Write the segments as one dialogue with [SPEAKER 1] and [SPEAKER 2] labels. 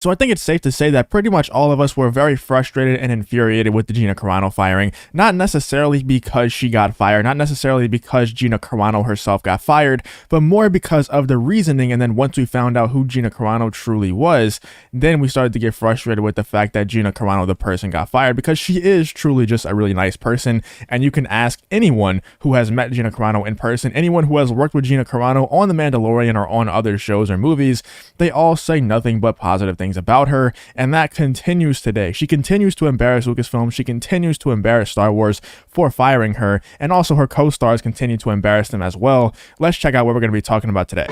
[SPEAKER 1] So I think it's safe to say that pretty much all of us were very frustrated and infuriated with the Gina Carano firing, not necessarily because she got fired, not necessarily because Gina Carano herself got fired, but more because of the reasoning. And then once we found out who Gina Carano truly was, then we started to get frustrated with the fact that Gina Carano, the person, got fired, because she is truly just a really nice person. And you can ask anyone who has met Gina Carano in person, anyone who has worked with Gina Carano on The Mandalorian or on other shows or movies, they all say nothing but positive things about her, and that continues today. She continues to embarrass Lucasfilm, she continues to embarrass Star Wars for firing her, and also her co-stars continue to embarrass them as well. Let's check out what we're going to be talking about today.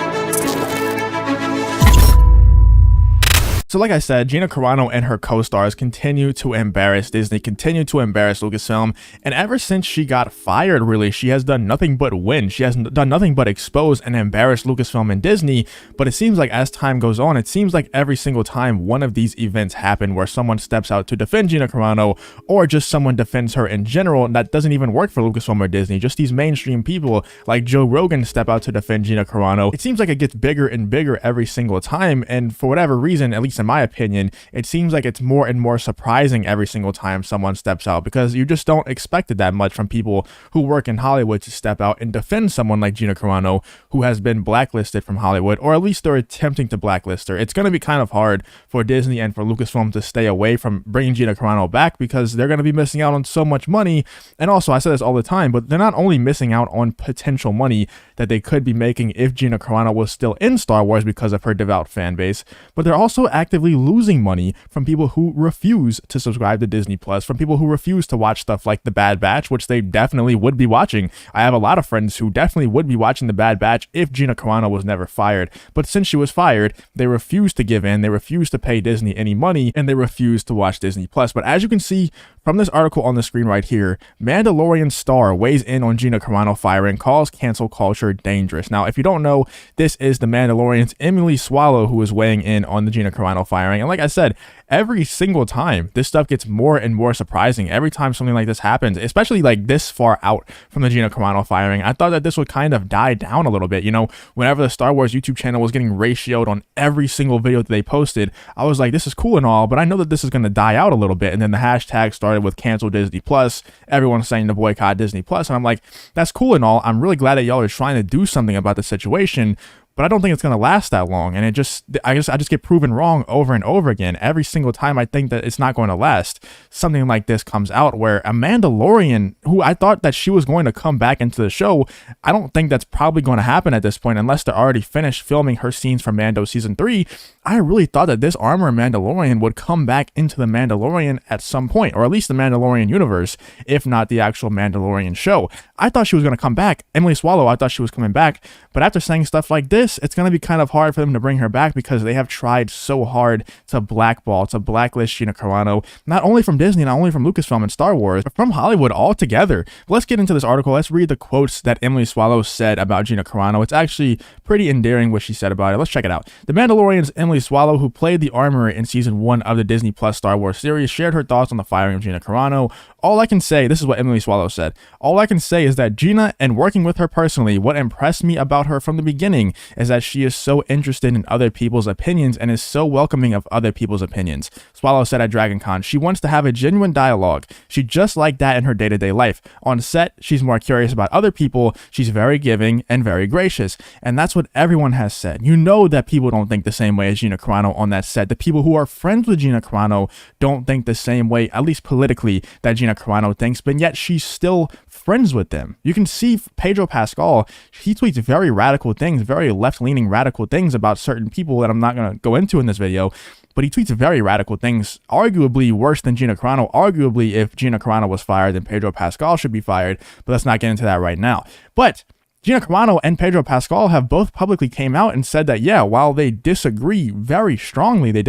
[SPEAKER 1] So like I said, Gina Carano and her co-stars continue to embarrass Disney, continue to embarrass Lucasfilm, and ever since she got fired, really, she has done nothing but win. She has done nothing but expose and embarrass Lucasfilm and Disney, but it seems like as time goes on, it seems like every single time one of these events happen where someone steps out to defend Gina Carano, or just someone defends her in general, that doesn't even work for Lucasfilm or Disney, just these mainstream people like Joe Rogan step out to defend Gina Carano, it seems like it gets bigger and bigger every single time, and for whatever reason, at least in my opinion, it seems like it's more and more surprising every single time someone steps out, because you just don't expect it that much from people who work in Hollywood to step out and defend someone like Gina Carano, who has been blacklisted from Hollywood, or at least they're attempting to blacklist her. It's going to be kind of hard for Disney and for Lucasfilm to stay away from bringing Gina Carano back, because they're going to be missing out on so much money. And also, I say this all the time, but they're not only missing out on potential money that they could be making if Gina Carano was still in Star Wars because of her devout fan base, but they're also actively losing money from people who refuse to subscribe to Disney Plus, from people who refuse to watch stuff like The Bad Batch, which they definitely would be watching. I have a lot of friends who definitely would be watching The Bad Batch if Gina Carano was never fired, but since she was fired, they refuse to give in, they refuse to pay Disney any money, and they refuse to watch Disney Plus. But as you can see from this article on the screen right here, Mandalorian star weighs in on Gina Carano firing, calls cancel culture dangerous. Now, if you don't know, this is The Mandalorian's Emily Swallow who is weighing in on the Gina Carano firing. And like I said, every single time this stuff gets more and more surprising. Every time something like this happens, especially like this far out from the Gina Carano firing, I thought that this would kind of die down a little bit. You know, whenever the Star Wars YouTube channel was getting ratioed on every single video that they posted, I was like, this is cool and all, but I know that this is going to die out a little bit. And then the hashtag started with cancel Disney Plus, everyone's saying to boycott Disney Plus, and I'm like, that's cool and all, I'm really glad that y'all are trying to do something about the situation, but I don't think it's going to last that long. And I just get proven wrong over and over again. Every single time I think that it's not going to last, something like this comes out where a Mandalorian, who I thought that she was going to come back into the show, I don't think that's probably going to happen at this point unless they're already finished filming her scenes from Mando season 3. I really thought that this Armorer Mandalorian would come back into the Mandalorian at some point, or at least the Mandalorian universe, if not the actual Mandalorian show. I thought she was going to come back. Emily Swallow, I thought she was coming back, but after saying stuff like this, it's going to be kind of hard for them to bring her back, because they have tried so hard to blackball, to blacklist Gina Carano, not only from Disney, not only from Lucasfilm and Star Wars, but from Hollywood altogether. But let's get into this article. Let's read the quotes that Emily Swallow said about Gina Carano. It's actually pretty endearing what she said about it. Let's check it out. The Mandalorian's Emily Swallow, who played the Armorer in season 1 of the Disney Plus Star Wars series, shared her thoughts on the firing of Gina Carano. All I can say, this is what Emily Swallow said, all I can say is that Gina, and working with her personally, what impressed me about her from the beginning is that she is so interested in other people's opinions and is so welcoming of other people's opinions. Swallow said at DragonCon, she wants to have a genuine dialogue. She just like that in her day-to-day life. On set, she's more curious about other people. She's very giving and very gracious. And that's what everyone has said. You know that people don't think the same way as Gina Carano on that set. The people who are friends with Gina Carano don't think the same way, at least politically, that Gina Carano thinks, but yet she's still friends with them. You can see Pedro Pascal, he tweets very radical things, very left-leaning radical things about certain people that I'm not going to go into in this video, but he tweets very radical things, arguably worse than Gina Carano. Arguably, if Gina Carano was fired, then Pedro Pascal should be fired, but let's not get into that right now. But Gina Carano and Pedro Pascal have both publicly came out and said that, yeah, while they disagree very strongly, they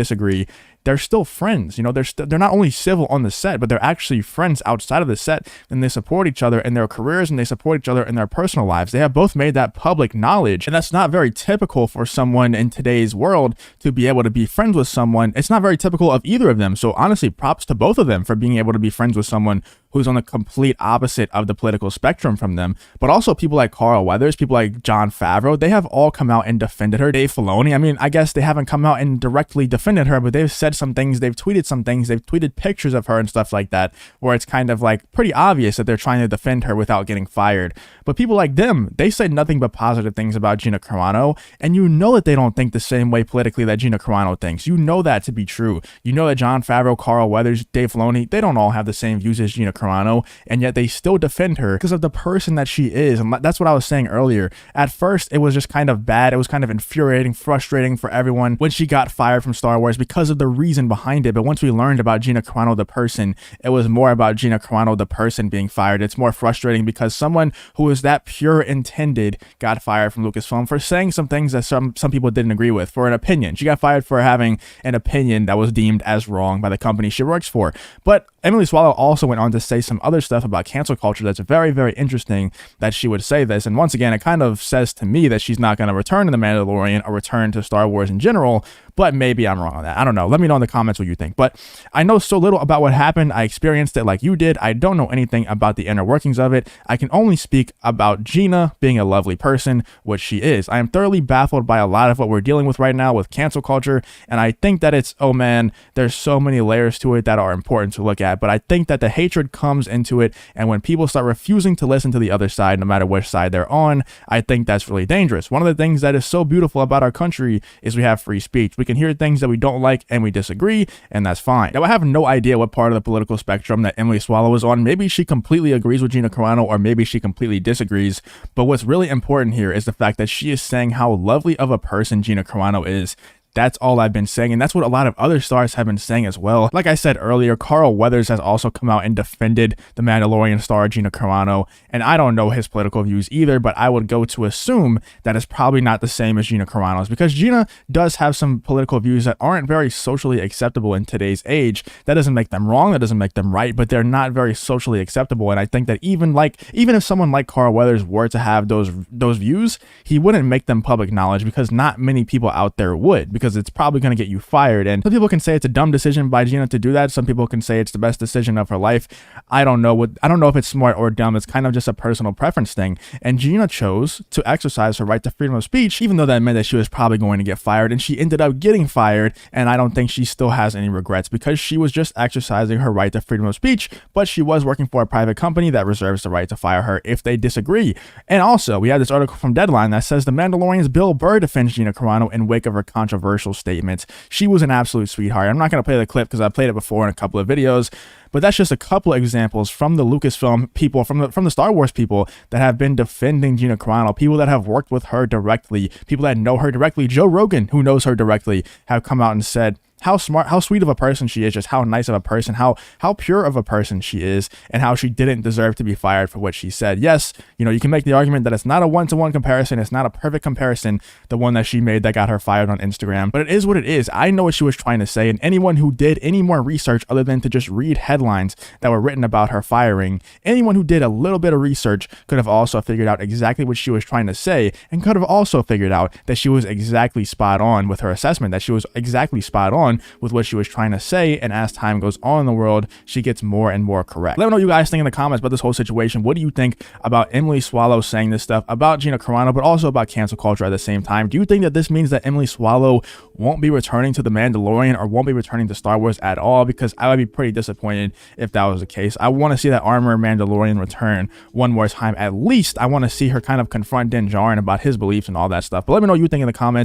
[SPEAKER 1] they're still friends. You know, they're not only civil on the set, but they're actually friends outside of the set, and they support each other in their careers and they support each other in their personal lives. They have both made that public knowledge, and that's not very typical for someone in today's world to be able to be friends with someone. It's not very typical of either of them. So honestly, props to both of them for being able to be friends with someone who's on the complete opposite of the political spectrum from them. But also people like Carl Weathers, people like Jon Favreau, they have all come out and defended her. Dave Filoni, I mean, I guess they haven't come out and directly defended her, but they've said some things, they've tweeted some things, they've tweeted pictures of her and stuff like that, where it's kind of like pretty obvious that they're trying to defend her without getting fired. But people like them, they said nothing but positive things about Gina Carano, and you know that they don't think the same way politically that Gina Carano thinks. You know that to be true. You know that Jon Favreau, Carl Weathers, Dave Filoni, they don't all have the same views as Gina Carano, and yet they still defend her because of the person that she is. And that's what I was saying earlier. At first, it was just kind of bad. It was kind of infuriating, frustrating for everyone when she got fired from Star Wars because of the reason behind it. But once we learned about Gina Carano, the person, it was more about Gina Carano, the person, being fired. It's more frustrating because someone who is that pure intended got fired from Lucasfilm for saying some things that some people didn't agree with, for an opinion. She got fired for having an opinion that was deemed as wrong by the company she works for. But Emily Swallow also went on to say some other stuff about cancel culture that's very, very interesting that she would say this. And once again, it kind of says to me that she's not going to return to The Mandalorian or return to Star Wars in general, but maybe I'm wrong on that. I don't know. Let me know in the comments what you think. But I know so little about what happened. I experienced it like you did. I don't know anything about the inner workings of it. I can only speak about Gina being a lovely person, which she is. I am thoroughly baffled by a lot of what we're dealing with right now with cancel culture, and I think that it's, oh man, there's so many layers to it that are important to look at. But I think that the hatred comes into it, and when people start refusing to listen to the other side, no matter which side they're on, I think that's really dangerous. One of the things that is so beautiful about our country is we have free speech. We can hear things that we don't like and we disagree, and that's fine. Now, I have no idea what part of the political spectrum that Emily Swallow is on. Maybe she completely agrees with Gina Carano, or maybe she completely disagrees. But what's really important here is the fact that she is saying how lovely of a person Gina Carano is. That's all I've been saying, and that's what a lot of other stars have been saying as well. Like I said earlier, Carl Weathers has also come out and defended the Mandalorian star Gina Carano, and I don't know his political views either, but I would go to assume that it's probably not the same as Gina Carano's, because Gina does have some political views that aren't very socially acceptable in today's age. That doesn't make them wrong, that doesn't make them right, but they're not very socially acceptable. And I think that even if someone like Carl Weathers were to have those views, he wouldn't make them public knowledge, because not many people out there would, because it's probably going to get you fired. And some people can say it's a dumb decision by Gina to do that. Some people can say it's the best decision of her life. I don't know if it's smart or dumb. It's kind of just a personal preference thing. And Gina chose to exercise her right to freedom of speech, even though that meant that she was probably going to get fired, and she ended up getting fired. And I don't think she still has any regrets, because she was just exercising her right to freedom of speech, but she was working for a private company that reserves the right to fire her if they disagree. And also, we have this article from Deadline that says The Mandalorian's Bill Burr defends Gina Carano in wake of her controversial statements. She was an absolute sweetheart. I'm not going to play the clip because I played it before in a couple of videos, but that's just a couple of examples from the Lucasfilm people, from the Star Wars people that have been defending Gina Carano, people that have worked with her directly, people that know her directly. Joe Rogan, who knows her directly, have come out and said how smart, how sweet of a person she is, just how nice of a person, how pure of a person she is, and how she didn't deserve to be fired for what she said. Yes, you know, you can make the argument that it's not a one-to-one comparison, it's not a perfect comparison, the one that she made that got her fired on Instagram, but it is what it is. I know what she was trying to say, and anyone who did any more research other than to just read headlines that were written about her firing, anyone who did a little bit of research could have also figured out exactly what she was trying to say, and could have also figured out that she was exactly spot on with her assessment, that she was exactly spot on with what she was trying to say. And as time goes on in the world, she gets more and more correct. Let me know what you guys think in the comments about this whole situation. What do you think about Emily Swallow saying this stuff about Gina Carano, but also about cancel culture at the same time? Do you think that this means that Emily Swallow won't be returning to The Mandalorian, or won't be returning to Star Wars at all? Because I would be pretty disappointed if that was the case. I want to see that Armorer Mandalorian return one more time. At least I want to see her kind of confront Din Djarin about his beliefs and all that stuff. But let me know what you think in the comments.